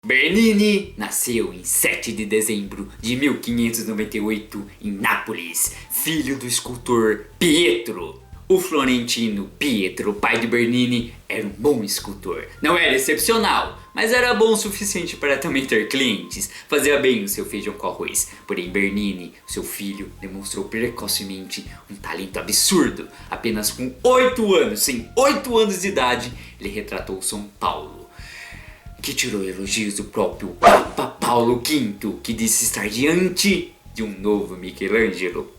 Bernini nasceu em 7 de dezembro de 1598 em Nápoles, filho do escultor Pietro. O florentino Pietro, pai de Bernini, era um bom escultor. Não era excepcional, mas era bom o suficiente para também ter clientes. Fazia bem o seu feijão com arroz. Porém Bernini, seu filho, demonstrou precocemente um talento absurdo. Apenas com 8 anos, sim, 8 anos de idade, ele retratou São Paulo, que tirou elogios do próprio Papa Paulo V, que disse estar diante de um novo Michelangelo.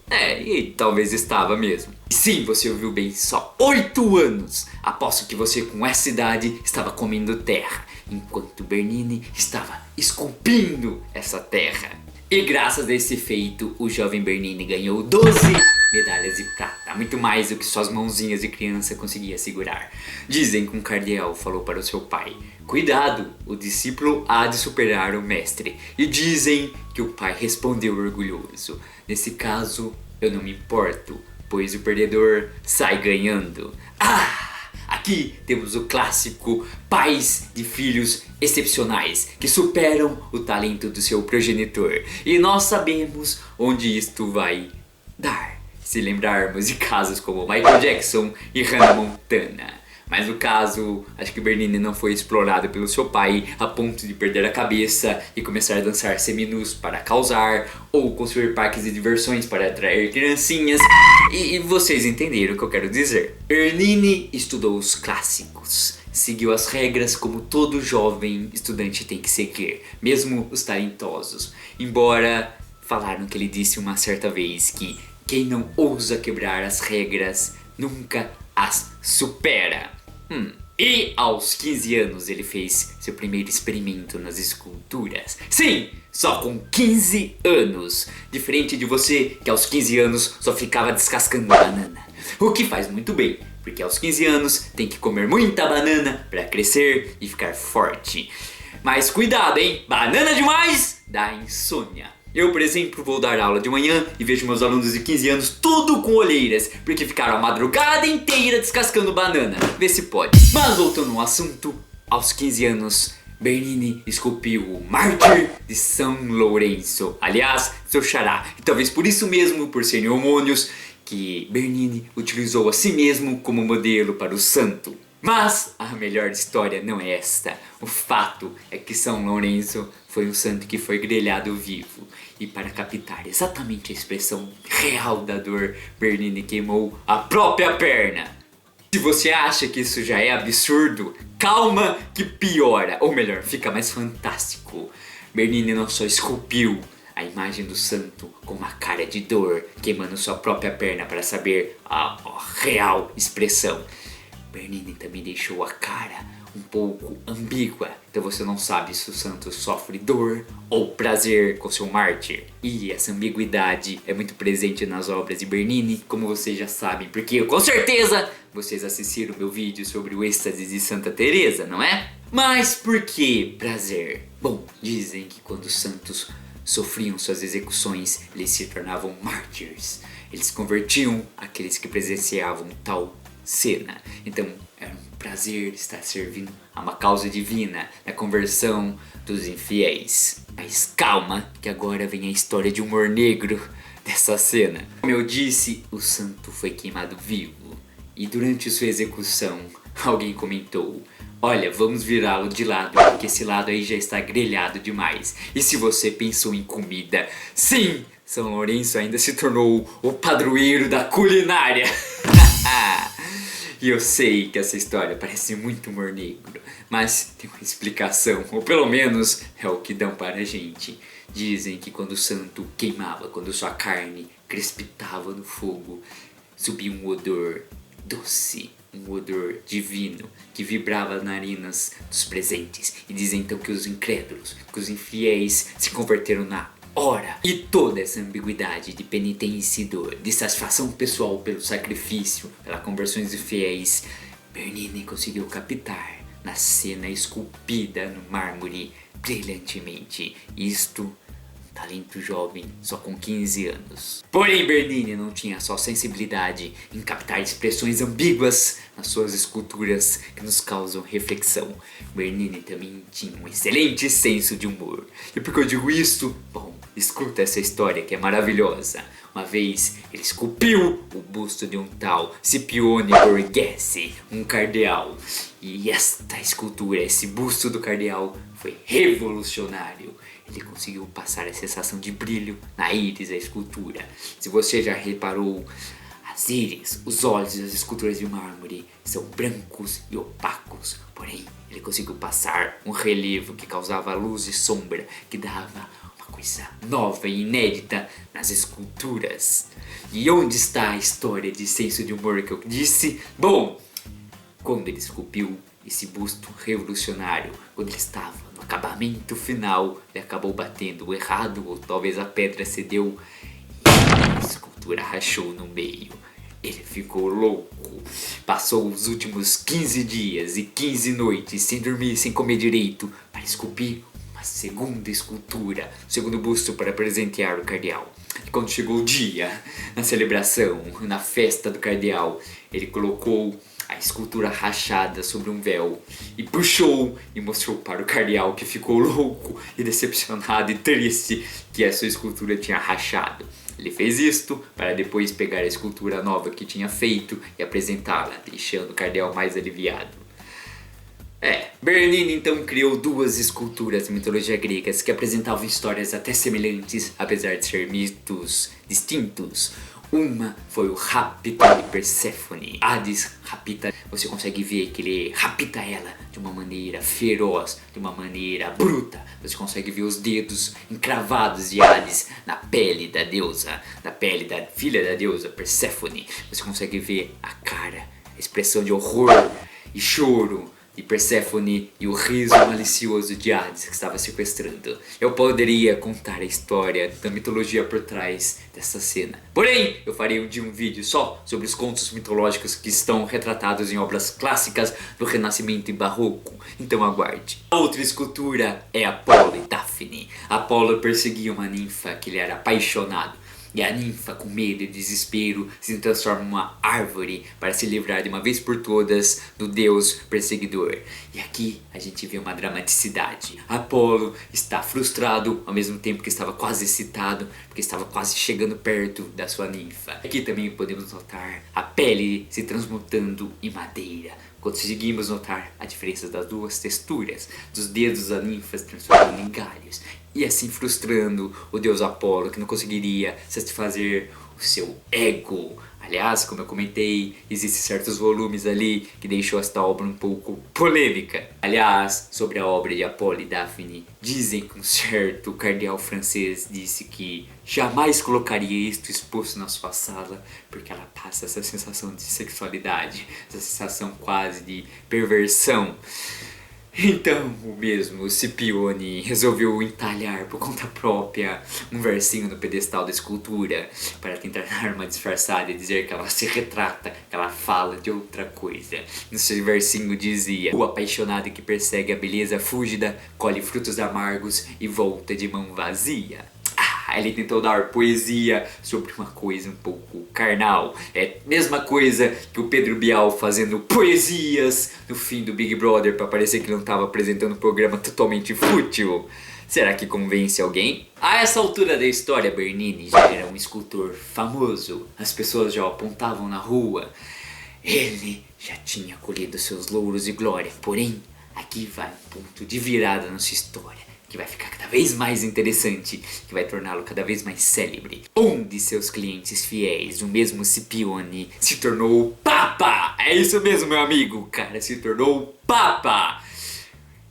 E talvez estava mesmo. E sim, você ouviu bem, só 8 anos. Aposto que você com essa idade estava comendo terra, enquanto Bernini estava esculpindo essa terra. E graças a esse feito, o jovem Bernini ganhou 12 medalhas de prata, muito mais do que suas mãozinhas de criança conseguia segurar. Dizem que um cardeal falou para o seu pai: cuidado, o discípulo há de superar o mestre. E dizem que o pai respondeu orgulhoso: nesse caso, eu não me importo, pois o perdedor sai ganhando. Aqui temos o clássico pais de filhos excepcionais que superam o talento do seu progenitor. E nós sabemos onde isto vai dar, se lembrarmos de casos como Michael Jackson e Hannah Montana. Mas no caso, acho que Bernini não foi explorado pelo seu pai a ponto de perder a cabeça e começar a dançar seminus para causar, ou construir parques de diversões para atrair criancinhas. E vocês entenderam o que eu quero dizer. Bernini estudou os clássicos, seguiu as regras como todo jovem estudante tem que seguir, mesmo os talentosos. Embora falaram que ele disse uma certa vez que quem não ousa quebrar as regras nunca as supera. E aos 15 anos ele fez seu primeiro experimento nas esculturas. Sim, só com 15 anos. Diferente de você, que aos 15 anos só ficava descascando banana. O que faz muito bem, porque aos 15 anos tem que comer muita banana para crescer e ficar forte. Mas cuidado, hein? Banana demais dá insônia. Eu, por exemplo, vou dar aula de manhã e vejo meus alunos de 15 anos tudo com olheiras, porque ficaram a madrugada inteira descascando banana. Vê se pode. Mas voltando ao assunto, aos 15 anos, Bernini esculpiu o Mártir de São Lourenço. Aliás, seu xará. E talvez por isso mesmo, por serem homônios, que Bernini utilizou a si mesmo como modelo para o santo. Mas a melhor história não é esta. O fato é que São Lourenço foi um santo que foi grelhado vivo. E para captar exatamente a expressão real da dor, Bernini queimou a própria perna. Se você acha que isso já é absurdo, calma que piora. Ou melhor, fica mais fantástico. Bernini não só esculpiu a imagem do santo com uma cara de dor, queimando sua própria perna para saber a real expressão. Bernini também deixou a cara um pouco ambígua, então você não sabe se o santo sofre dor ou prazer com seu mártir. E essa ambiguidade é muito presente nas obras de Bernini, como vocês já sabem, porque com certeza vocês assistiram meu vídeo sobre o êxtase de Santa Teresa, não é? Mas por que prazer? Bom, dizem que quando os santos sofriam suas execuções, eles se tornavam mártires. Eles convertiam aqueles que presenciavam tal cena. Então era um prazer estar servindo a uma causa divina na conversão dos infiéis. Mas calma, que agora vem a história de humor negro dessa cena. Como eu disse, o santo foi queimado vivo. E durante sua execução, alguém comentou: olha, vamos virá-lo de lado, porque esse lado aí já está grelhado demais. E se você pensou em comida, sim, São Lourenço ainda se tornou o padroeiro da culinária. E eu sei que essa história parece muito humor negro, mas tem uma explicação, ou pelo menos é o que dão para a gente. Dizem que quando o santo queimava, quando sua carne crespitava no fogo, subia um odor doce, um odor divino que vibrava nas narinas dos presentes. E dizem então que os incrédulos, que os infiéis se converteram na hora. E toda essa ambiguidade de penitência e dor, de satisfação pessoal pelo sacrifício, pela conversão dos fiéis, Bernini conseguiu captar na cena esculpida no mármore brilhantemente. Isto talento jovem só com 15 anos. Porém, Bernini não tinha só sensibilidade em captar expressões ambíguas nas suas esculturas que nos causam reflexão. Bernini também tinha um excelente senso de humor. E por que eu digo isso? Bom, escuta essa história que é maravilhosa. Uma vez ele esculpiu o busto de um tal Scipione Borghese, um cardeal. E esta escultura, esse busto do cardeal, foi revolucionário. Ele conseguiu passar a sensação de brilho na íris da escultura. Se você já reparou, as íris, os olhos das esculturas de mármore são brancos e opacos. Porém, ele conseguiu passar um relevo que causava luz e sombra, que dava uma coisa nova e inédita nas esculturas. E onde está a história de senso de humor que eu disse? Bom, quando ele esculpiu esse busto revolucionário, quando ele estava no acabamento final, ele acabou batendo errado, ou talvez a pedra cedeu e a escultura rachou no meio. Ele ficou louco, passou os últimos 15 dias e 15 noites sem dormir, sem comer direito, para esculpir uma segunda escultura, um segundo busto para presentear o cardeal. E quando chegou o dia, na celebração, na festa do cardeal, ele colocou a escultura rachada sobre um véu e puxou e mostrou para o cardeal, que ficou louco e decepcionado e triste que a sua escultura tinha rachado. Ele fez isto para depois pegar a escultura nova que tinha feito e apresentá-la, deixando o cardeal mais aliviado. Bernini então criou duas esculturas da mitologia grega que apresentavam histórias até semelhantes, apesar de ser mitos distintos. Uma foi o rapto de Perséfone. Hades rapta, você consegue ver que ele rapta ela de uma maneira feroz, de uma maneira bruta. Você consegue ver os dedos encravados de Hades na pele da deusa, na pele da filha da deusa Perséfone. Você consegue ver a cara, a expressão de horror e choro de Perséfone e o riso malicioso de Hades que estava sequestrando. Eu poderia contar a história da mitologia por trás dessa cena. Porém, eu farei um vídeo só sobre os contos mitológicos que estão retratados em obras clássicas do Renascimento e Barroco. Então aguarde. A outra escultura é Apolo e Daphne. Apolo perseguia uma ninfa que ele era apaixonado. E a ninfa, com medo e desespero, se transforma em uma árvore para se livrar de uma vez por todas do deus perseguidor. E aqui a gente vê uma dramaticidade. Apolo está frustrado ao mesmo tempo que estava quase excitado, porque estava quase chegando perto da sua ninfa. Aqui também podemos notar a pele se transmutando em madeira. Conseguimos notar a diferença das duas texturas, dos dedos da ninfa se transformando em galhos. E assim frustrando o deus Apolo, que não conseguiria satisfazer o seu ego. Aliás, como eu comentei, existem certos volumes ali que deixou esta obra um pouco polêmica. Aliás, sobre a obra de Apolo e Daphne, dizem que um certo cardeal francês disse que jamais colocaria isto exposto na sua sala, porque ela passa essa sensação de sexualidade, essa sensação quase de perversão. Então, o mesmo Scipione resolveu entalhar por conta própria um versinho no pedestal da escultura para tentar dar uma disfarçada e dizer que ela se retrata, que ela fala de outra coisa. Nesse versinho dizia: o apaixonado que persegue a beleza fúlgida colhe frutos amargos e volta de mão vazia. Ele tentou dar poesia sobre uma coisa um pouco carnal. É a mesma coisa que o Pedro Bial fazendo poesias no fim do Big Brother para parecer que não estava apresentando um programa totalmente fútil. Será que convence alguém? A essa altura da história, Bernini já era um escultor famoso. As pessoas já o apontavam na rua. Ele já tinha colhido seus louros e glória. Porém, aqui vai um ponto de virada na sua história, que vai ficar cada vez mais interessante, que vai torná-lo cada vez mais célebre. Um de seus clientes fiéis, o mesmo Scipione, se tornou o Papa! É isso mesmo, meu amigo, o cara se tornou o Papa!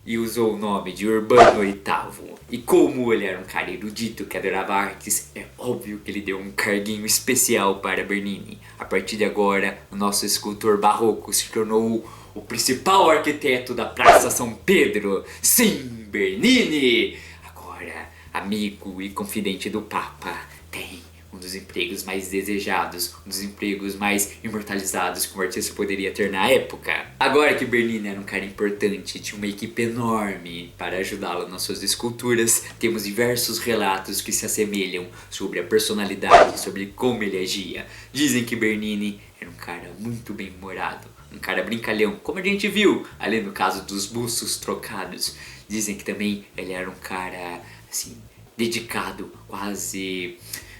E usou o nome de Urbano VIII. E como ele era um cara erudito que adorava artes, é óbvio que ele deu um carguinho especial para Bernini. A partir de agora, o nosso escultor barroco se tornou o principal arquiteto da Praça São Pedro. Sim, Bernini! Agora, amigo e confidente do Papa, tem um dos empregos mais desejados, um dos empregos mais imortalizados que um artista poderia ter na época. Agora que Bernini era um cara importante, tinha uma equipe enorme para ajudá-lo nas suas esculturas, temos diversos relatos que se assemelham sobre a personalidade, sobre como ele agia. Dizem que Bernini era um cara muito bem-humorado, um cara brincalhão, como a gente viu ali no caso dos bustos trocados. Dizem que também ele era um cara, assim, dedicado, quase,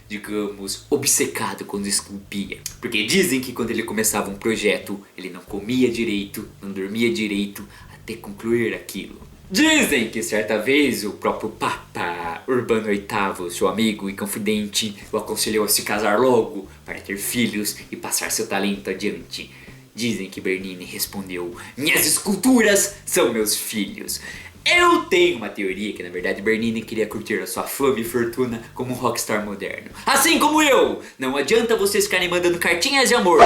digamos, obcecado quando esculpia. Porque dizem que quando ele começava um projeto, ele não comia direito, não dormia direito, até concluir aquilo. Dizem que certa vez o próprio Papa Urbano VIII, seu amigo e confidente, o aconselhou a se casar logo para ter filhos e passar seu talento adiante. Dizem que Bernini respondeu: minhas esculturas são meus filhos. Eu tenho uma teoria que na verdade Bernini queria curtir a sua fama e fortuna como um rockstar moderno. Assim como eu! Não adianta vocês ficarem mandando cartinhas de amor.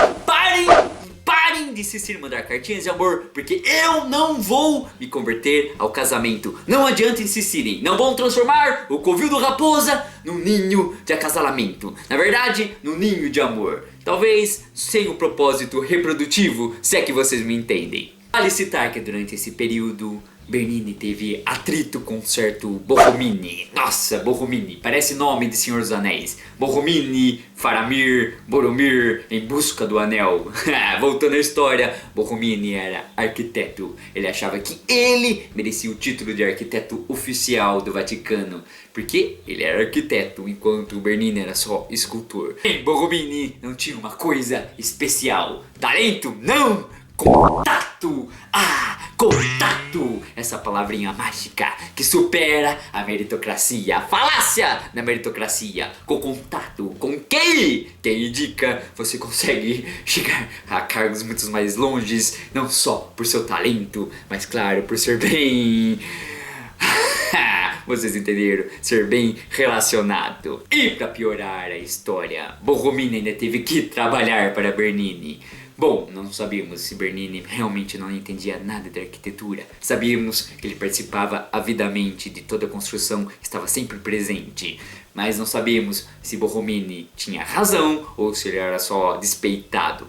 Parem de insistir em mandar cartinhas de amor, porque eu não vou me converter ao casamento. Não adianta insistirem. Não vão transformar o covil do raposa num ninho de acasalamento. Na verdade, num ninho de amor. Talvez sem o propósito reprodutivo, se é que vocês me entendem. Vale citar que durante esse período Bernini teve atrito com um certo Borromini. Nossa, Borromini, parece nome de Senhor dos Anéis. Borromini, Faramir, Boromir, em busca do anel. Voltando à história, Borromini era arquiteto. Ele achava que ele merecia o título de arquiteto oficial do Vaticano, porque ele era arquiteto, enquanto Bernini era só escultor. Borromini não tinha uma coisa especial. Talento? Não! Contato! Contato! Essa palavrinha mágica que supera a meritocracia, a falácia da meritocracia. Com contato, com quem indica, você consegue chegar a cargos muito mais longes, não só por seu talento, mas claro, por ser bem... Vocês entenderam? Ser bem relacionado. E pra piorar a história, Borromini ainda teve que trabalhar para Bernini. Bom, não sabíamos se Bernini realmente não entendia nada de arquitetura. Sabíamos que ele participava avidamente de toda a construção, estava sempre presente. Mas não sabíamos se Borromini tinha razão ou se ele era só despeitado.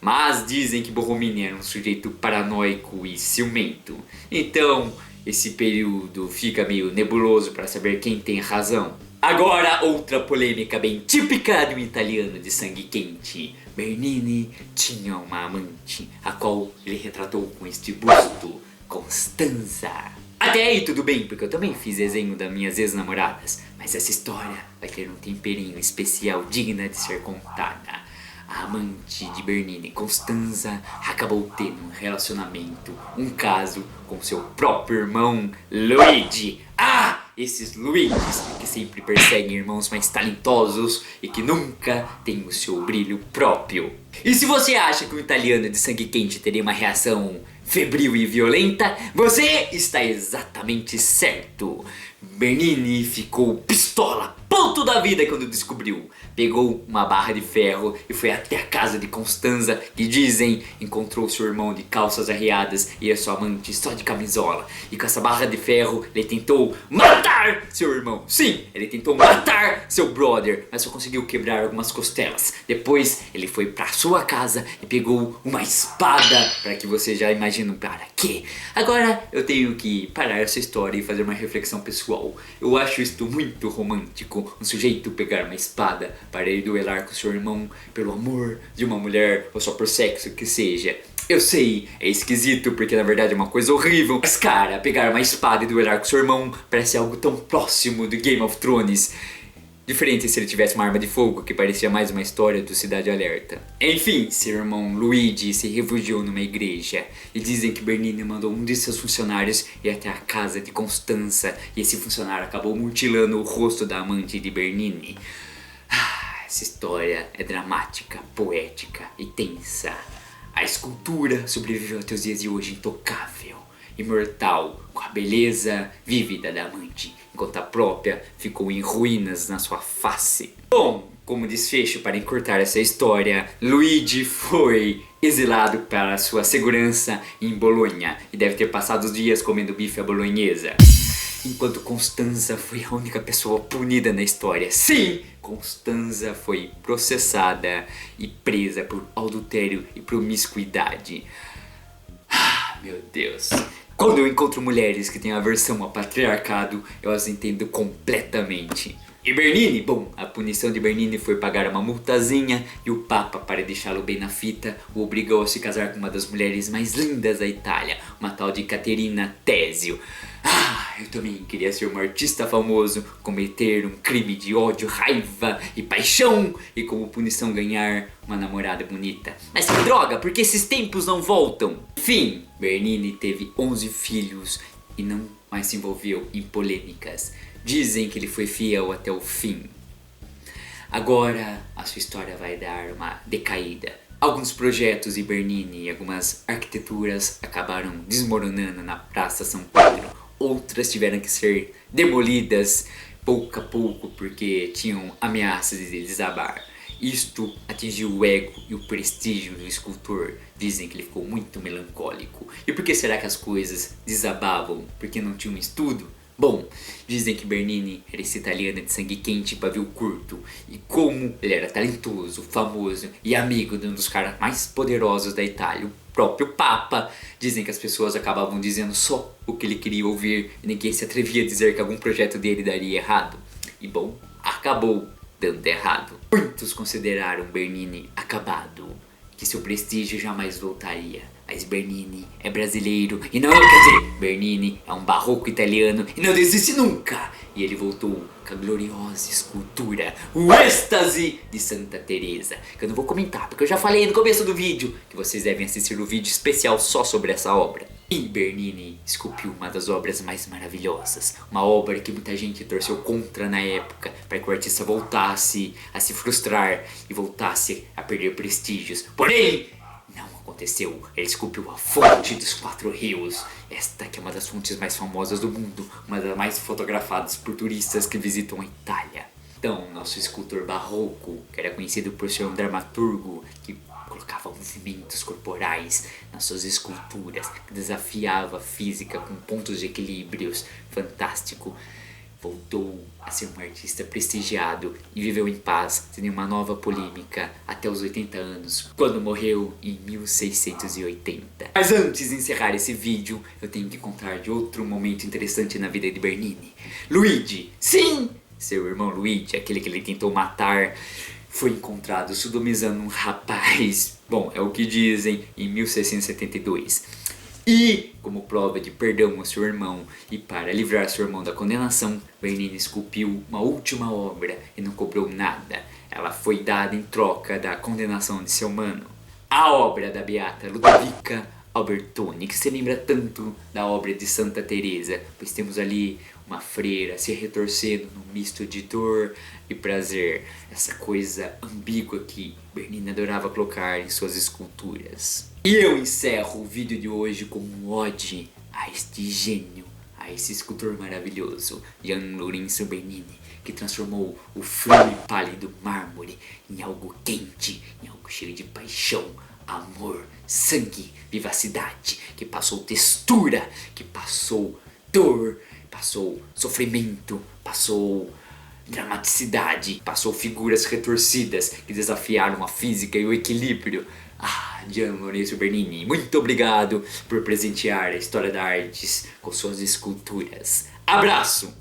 Mas dizem que Borromini era um sujeito paranoico e ciumento. Então, esse período fica meio nebuloso para saber quem tem razão. Agora, outra polêmica bem típica de um italiano de sangue quente. Bernini tinha uma amante, a qual ele retratou com este busto, Constanza. Até aí tudo bem, porque eu também fiz desenho das minhas ex-namoradas, mas essa história vai ter um temperinho especial digna de ser contada. A amante de Bernini, Constanza, acabou tendo um relacionamento, um caso com seu próprio irmão, Luigi. Esses Luigis que sempre perseguem irmãos mais talentosos e que nunca têm o seu brilho próprio. E se você acha que um italiano de sangue quente teria uma reação febril e violenta, você está exatamente certo. Bernini ficou pistola, puto da vida quando descobriu. Pegou uma barra de ferro e foi até a casa de Constanza, que dizem encontrou seu irmão de calças arreadas e a sua amante só de camisola. E com essa barra de ferro ele tentou matar seu irmão. Sim, ele tentou matar seu brother, mas só conseguiu quebrar algumas costelas. Depois ele foi pra sua casa e pegou uma espada, para que você já imagine para quê. Agora eu tenho que parar essa história e fazer uma reflexão pessoal. Eu acho isto muito romântico, um sujeito pegar uma espada para ir duelar com seu irmão pelo amor de uma mulher ou só por sexo que seja. Eu sei, é esquisito porque na verdade é uma coisa horrível, mas cara, pegar uma espada e duelar com seu irmão parece algo tão próximo do Game of Thrones. Diferente se ele tivesse uma arma de fogo, que parecia mais uma história do Cidade Alerta. Enfim, seu irmão Luigi se refugiou numa igreja e dizem que Bernini mandou um de seus funcionários ir até a casa de Constanza e esse funcionário acabou mutilando o rosto da amante de Bernini. Essa história é dramática, poética e tensa. A escultura sobreviveu até os dias de hoje intocável, imortal, com a beleza vívida da amante, enquanto a própria ficou em ruínas na sua face. Bom, como desfecho para encurtar essa história, Luigi foi exilado para sua segurança em Bolonha e deve ter passado os dias comendo bife à bolonhesa. Enquanto Constanza foi a única pessoa punida na história. Sim, Constanza foi processada e presa por adultério e promiscuidade. Ah, meu Deus. Quando eu encontro mulheres que têm aversão ao patriarcado, eu as entendo completamente. E Bernini? Bom, a punição de Bernini foi pagar uma multazinha e o Papa, para deixá-lo bem na fita, o obrigou a se casar com uma das mulheres mais lindas da Itália, uma tal de Caterina Tésio. Ah, eu também queria ser um artista famoso, cometer um crime de ódio, raiva e paixão e como punição ganhar uma namorada bonita. Mas que droga, porque esses tempos não voltam. Enfim, Bernini teve 11 filhos e não mais se envolveu em polêmicas. Dizem que ele foi fiel até o fim. Agora a sua história vai dar uma decaída. Alguns projetos de Bernini e algumas arquiteturas acabaram desmoronando na Praça São Pedro. Outras tiveram que ser demolidas pouco a pouco porque tinham ameaças de desabar. Isto atingiu o ego e o prestígio do escultor. Dizem que ele ficou muito melancólico. E por que será que as coisas desabavam? Porque não tinha um estudo? Bom, dizem que Bernini era esse italiano de sangue quente e pavio curto. E como ele era talentoso, famoso e amigo de um dos caras mais poderosos da Itália, o próprio Papa, dizem que as pessoas acabavam dizendo só o que ele queria ouvir e ninguém se atrevia a dizer que algum projeto dele daria errado. E bom, acabou dando errado. Muitos consideraram Bernini acabado, que seu prestígio jamais voltaria. Mas Bernini é brasileiro e não, quer dizer, Bernini é um barroco italiano e não desiste nunca. E ele voltou com a gloriosa escultura, o êxtase de Santa Teresa, que eu não vou comentar porque eu já falei no começo do vídeo que vocês devem assistir o vídeo especial só sobre essa obra. E Bernini esculpiu uma das obras mais maravilhosas, uma obra que muita gente torceu contra na época, para que o artista voltasse a se frustrar e voltasse a perder prestígios. Porém, não aconteceu. Ele esculpiu a fonte dos 4 rios. Esta que é uma das fontes mais famosas do mundo, uma das mais fotografadas por turistas que visitam a Itália. Então, nosso escultor barroco, que era conhecido por ser um dramaturgo que colocava movimentos corporais nas suas esculturas, que desafiava a física com pontos de equilíbrios, fantástico, voltou a ser um artista prestigiado e viveu em paz, sem nenhuma nova polêmica, até os 80 anos, quando morreu em 1680. Mas antes de encerrar esse vídeo, eu tenho que contar de outro momento interessante na vida de Bernini. Luigi, sim, seu irmão Luigi, aquele que ele tentou matar, foi encontrado sodomizando um rapaz, bom, é o que dizem, em 1672. E, como prova de perdão ao seu irmão e para livrar seu irmão da condenação, Bernini esculpiu uma última obra e não cobrou nada. Ela foi dada em troca da condenação de seu mano. A obra da beata Ludovica Albertoni, que se lembra tanto da obra de Santa Teresa, pois temos ali uma freira se retorcendo num misto de dor e prazer, essa coisa ambígua que Bernini adorava colocar em suas esculturas. E eu encerro o vídeo de hoje com um ode a este gênio, a esse escultor maravilhoso, Gian Lorenzo Bernini, que transformou o frio e pálido mármore em algo quente, em algo cheio de paixão, amor, sangue, vivacidade, que passou textura, que passou dor, passou sofrimento, passou dramaticidade, passou figuras retorcidas que desafiaram a física e o equilíbrio. Ah, Gian Lorenzo Bernini, muito obrigado por presentear a história da arte com suas esculturas. Abraço!